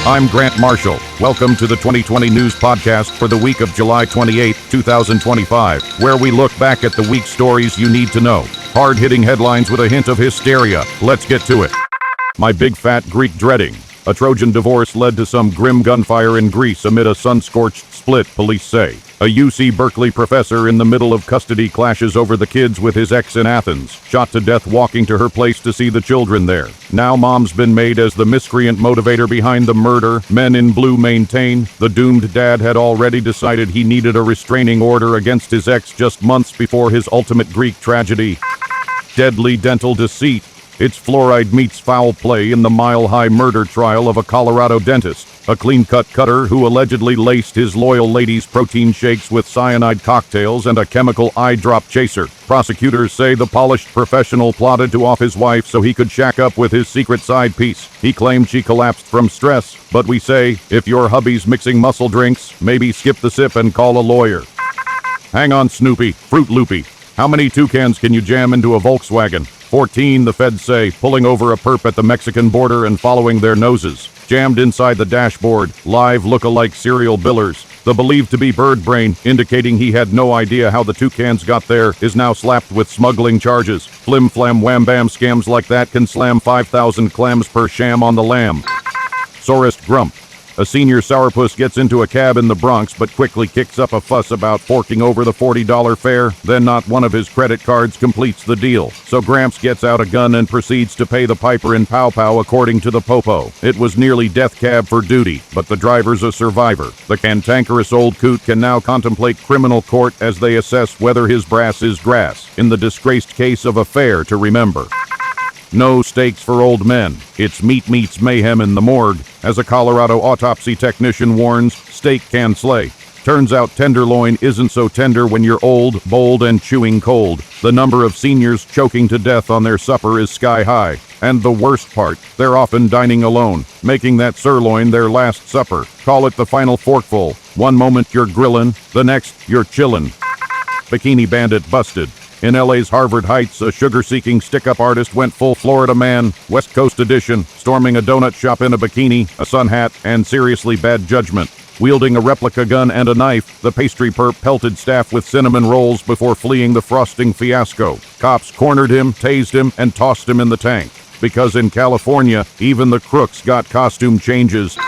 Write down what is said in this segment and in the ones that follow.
I'm Grant Marshall. Welcome to the 2020 News Podcast for the week of July 28, 2025, where we look back at the week's stories you need to know. Hard-hitting headlines with a hint of hysteria. Let's get to it. My big fat Greek dreading. A Trojan divorce led to some grim gunfire in Greece amid a sun-scorched split, police say. A UC Berkeley professor in the middle of custody clashes over the kids with his ex in Athens, shot to death walking to her place to see the children there. Now mom's been made as the miscreant motivator behind the murder. Men in blue maintain the doomed dad had already decided he needed a restraining order against his ex just months before his ultimate Greek tragedy. Deadly dental deceit. It's fluoride meets foul play in the mile-high murder trial of a Colorado dentist, a clean-cut cutter who allegedly laced his loyal ladies' protein shakes with cyanide cocktails and a chemical eye drop chaser. Prosecutors say the polished professional plotted to off his wife so he could shack up with his secret side piece. He claimed she collapsed from stress, but we say, if your hubby's mixing muscle drinks, maybe skip the sip and call a lawyer. Hang on, Snoopy, Fruit Loopy. How many toucans can you jam into a Volkswagen? 14, the feds say, pulling over a perp at the Mexican border and following their noses. Jammed inside the dashboard, live look-alike serial billers. The believed-to-be bird brain, indicating he had no idea how the toucans got there, is now slapped with smuggling charges. Flim-flam-wham-bam scams like that can slam 5,000 clams per sham on the lamb. Sorest grump. A senior sourpuss gets into a cab in the Bronx but quickly kicks up a fuss about forking over the $40 fare, then not one of his credit cards completes the deal. So Gramps gets out a gun and proceeds to pay the piper in pow-pow according to the popo. It was nearly death cab for duty, but the driver's a survivor. The cantankerous old coot can now contemplate criminal court as they assess whether his brass is grass, in the disgraced case of a fare to remember. No stakes for old men. It's meat meets mayhem in the morgue. As a Colorado autopsy technician warns, steak can slay. Turns out tenderloin isn't so tender when you're old, bold, and chewing cold. The number of seniors choking to death on their supper is sky high. And the worst part, they're often dining alone, making that sirloin their last supper. Call it the final forkful. One moment you're grillin', the next you're chillin'. Bikini bandit busted. In LA's Harvard Heights, a sugar-seeking stick-up artist went full Florida man, West Coast edition, storming a donut shop in a bikini, a sun hat, and seriously bad judgment. Wielding a replica gun and a knife, the pastry perp pelted staff with cinnamon rolls before fleeing the frosting fiasco. Cops cornered him, tased him, and tossed him in the tank. Because in California, even the crooks got costume changes.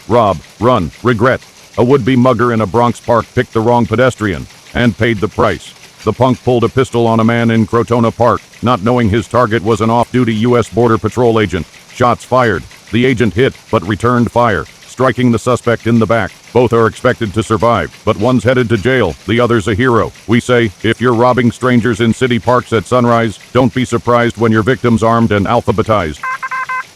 Rob, run, regret. A would-be mugger in a Bronx park picked the wrong pedestrian and paid the price. The punk pulled a pistol on a man in Crotona Park, not knowing his target was an off-duty U.S. Border Patrol agent. Shots fired. The agent hit, but returned fire, striking the suspect in the back. Both are expected to survive, but one's headed to jail, the other's a hero. We say, if you're robbing strangers in city parks at sunrise, don't be surprised when your victim's armed and alphabetized.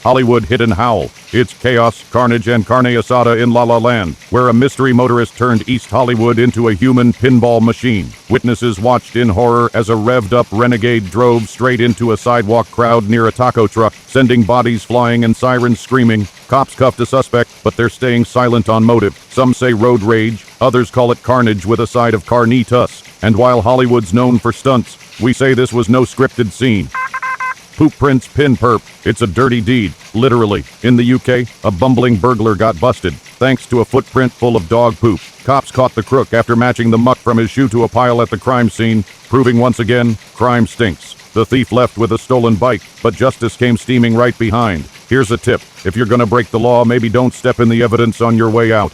Hollywood hidden howl. It's chaos, carnage, and carne asada in La La Land, where a mystery motorist turned East Hollywood into a human pinball machine. Witnesses watched in horror as a revved-up renegade drove straight into a sidewalk crowd near a taco truck, sending bodies flying and sirens screaming. Cops cuffed a suspect, but they're staying silent on motive. Some say road rage, others call it carnage with a side of carnitas. And while Hollywood's known for stunts, we say this was no scripted scene. Poop prints pin perp. It's a dirty deed, literally. In the UK, a bumbling burglar got busted, thanks to a footprint full of dog poop. Cops caught the crook after matching the muck from his shoe to a pile at the crime scene, proving once again, crime stinks. The thief left with a stolen bike, but justice came steaming right behind. Here's a tip. If you're gonna break the law, maybe don't step in the evidence on your way out.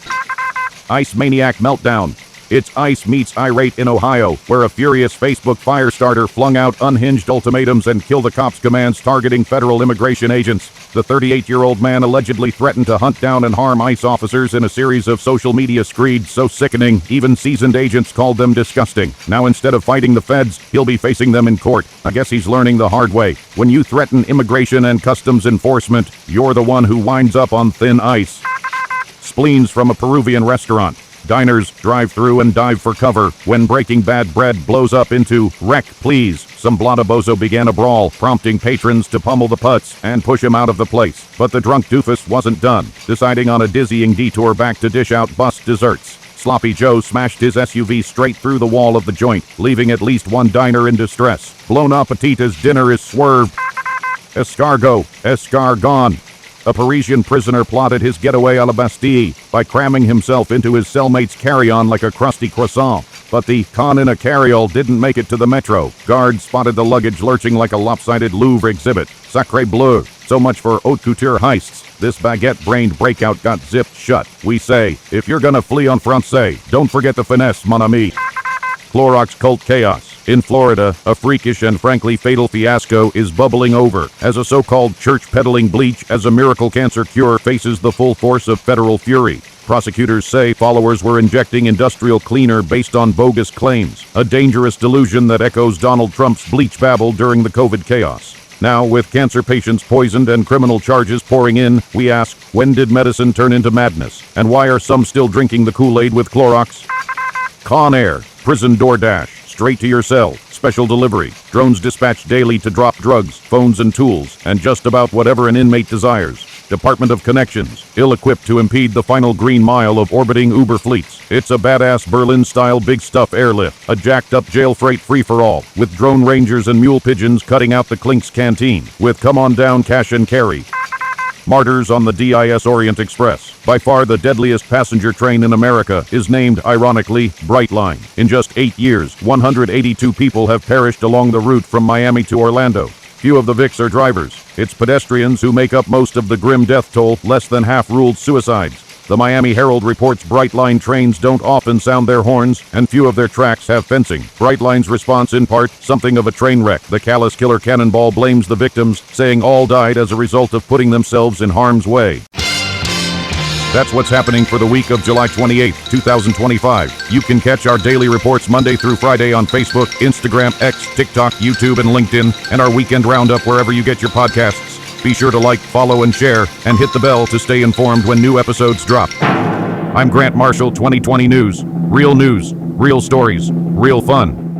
Ice maniac meltdown. It's ICE meets irate in Ohio, where a furious Facebook firestarter flung out unhinged ultimatums and kill the cops' commands targeting federal immigration agents. The 38-year-old man allegedly threatened to hunt down and harm ICE officers in a series of social media screeds so sickening, even seasoned agents called them disgusting. Now instead of fighting the feds, he'll be facing them in court. I guess he's learning the hard way. When you threaten immigration and customs enforcement, you're the one who winds up on thin ice. Spleens from a Peruvian restaurant. Diners drive through and dive for cover when Breaking Bad bread blows up into wreck, please. Some blottobozo began a brawl, prompting patrons to pummel the putz and push him out of the place. But the drunk doofus wasn't done, deciding on a dizzying detour back to dish out bus desserts. Sloppy Joe smashed his SUV straight through the wall of the joint, leaving at least one diner in distress. Blown appetit as dinner is swerved. Escargot, escargon. A Parisian prisoner plotted his getaway à la Bastille by cramming himself into his cellmate's carry-on like a crusty croissant. But the con in a carryall didn't make it to the metro. Guards spotted the luggage lurching like a lopsided Louvre exhibit. Sacré bleu. So much for haute couture heists. This baguette-brained breakout got zipped shut. We say, if you're gonna flee en français, don't forget the finesse, mon ami. Clorox cult chaos. In Florida, a freakish and frankly fatal fiasco is bubbling over as a so-called church-peddling bleach as a miracle cancer cure faces the full force of federal fury. Prosecutors say followers were injecting industrial cleaner based on bogus claims, a dangerous delusion that echoes Donald Trump's bleach babble during the COVID chaos. Now, with cancer patients poisoned and criminal charges pouring in, we ask, when did medicine turn into madness? And why are some still drinking the Kool-Aid with Clorox? Con Air, prison DoorDash, straight to your cell, special delivery, drones dispatched daily to drop drugs, phones and tools, and just about whatever an inmate desires. Department of Connections, ill-equipped to impede the final green mile of orbiting Uber fleets. It's a badass Berlin-style big stuff airlift, a jacked-up jail freight free-for-all, with drone rangers and mule pigeons cutting out the Clink's canteen, with come-on-down cash and carry. Martyrs on the DIS Orient Express. By far the deadliest passenger train in America is named, ironically, Brightline. In just 8 years, 182 people have perished along the route from Miami to Orlando. Few of the Vics are drivers. It's pedestrians who make up most of the grim death toll, less than half ruled suicides. The Miami Herald reports Brightline trains don't often sound their horns, and few of their tracks have fencing. Brightline's response, in part, something of a train wreck. The callous killer Cannonball blames the victims, saying all died as a result of putting themselves in harm's way. That's what's happening for the week of July 28, 2025. You can catch our daily reports Monday through Friday on Facebook, Instagram, X, TikTok, YouTube, and LinkedIn, and our weekend roundup wherever you get your podcasts. Be sure to like, follow, and share, and hit the bell to stay informed when new episodes drop. I'm Grant Marshall, 2020 News. Real stories, real fun.